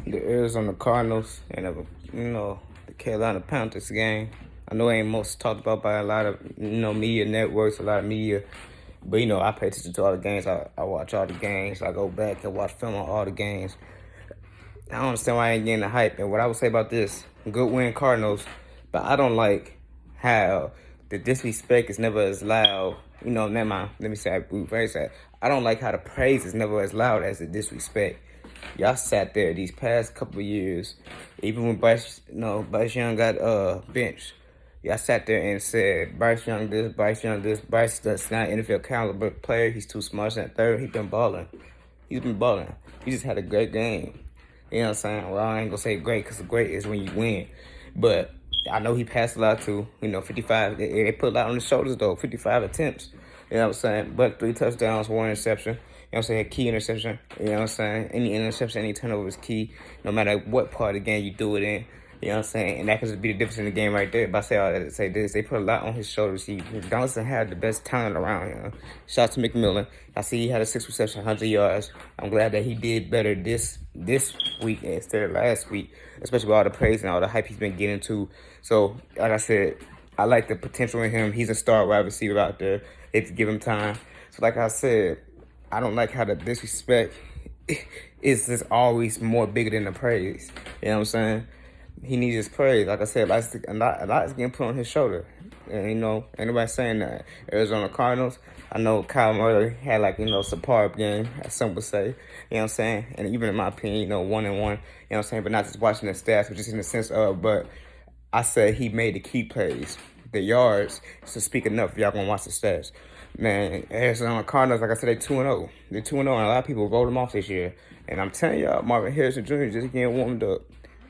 the Arizona Cardinals and the Carolina Panthers game. I know it ain't most talked about by a lot of media networks, a lot of media, but I pay attention to all the games. I watch all the games. I go back and watch film on all the games. I don't understand why I ain't getting the hype. And what I would say about this, good win Cardinals, but I don't like how the disrespect is never as loud. Never mind. Let me say I rephrase that. I don't like how the praise is never as loud as the disrespect. Y'all sat there these past couple of years, even when Bryce Young got benched. Y'all sat there and said Bryce Young this, Bryce Young this. Bryce that's not an NFL caliber player. He's too smart. And third, he's been balling. He's been balling. He just had a great game. You know what I'm saying? Well, I ain't gonna say great because great is when you win. But I know he passed a lot too. 55. They put a lot on his shoulders though. 55 attempts. You know what I'm saying? But 3 touchdowns, 1 interception. You know what I'm saying? Key interception. You know what I'm saying? Any interception, any turnover is key. No matter what part of the game you do it in. You know what I'm saying? And that could just be the difference in the game right there. But I say all that to say this, they put a lot on his shoulders. Donaldson had the best talent around. Shout out to McMillan. I see he had a 6 reception, 100 yards. I'm glad that he did better this week instead of last week, especially with all the praise and all the hype he's been getting to. So, like I said, I like the potential in him. He's a star wide receiver out there. They have to give him time. So, like I said, I don't like how the disrespect is just always more bigger than the praise. You know what I'm saying? He needs his praise. Like I said, a lot is getting put on his shoulder. And, anybody saying that. Arizona Cardinals, I know Kyle Murray had, superb game, as some would say. You know what I'm saying? And even in my opinion, 1-1, you know what I'm saying? But not just watching the stats, but just in the sense of, but I said he made the key plays. The yards, to speak enough if y'all gonna watch the stats. Man, Arizona Cardinals, like I said, they 2-0. They're 2-0, and a lot of people wrote them off this year. And I'm telling y'all, Marvin Harrison Jr. just getting warmed up.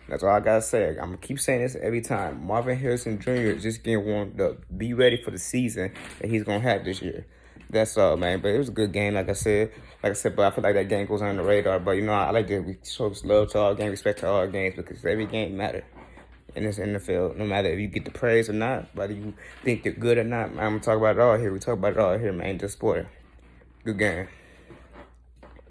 That's all I gotta say. I'm gonna keep saying this every time. Marvin Harrison Jr. is just getting warmed up. Be ready for the season that he's gonna have this year. That's all, man. But it was a good game, like I said. But I feel like that game goes under the radar. But I like to show love to all games, respect to all games, because every game matters in this NFL. No matter if you get the praise or not, whether you think they're good or not, I'm gonna talk about it all here. We talk about it all here, man. Just sport. Good game.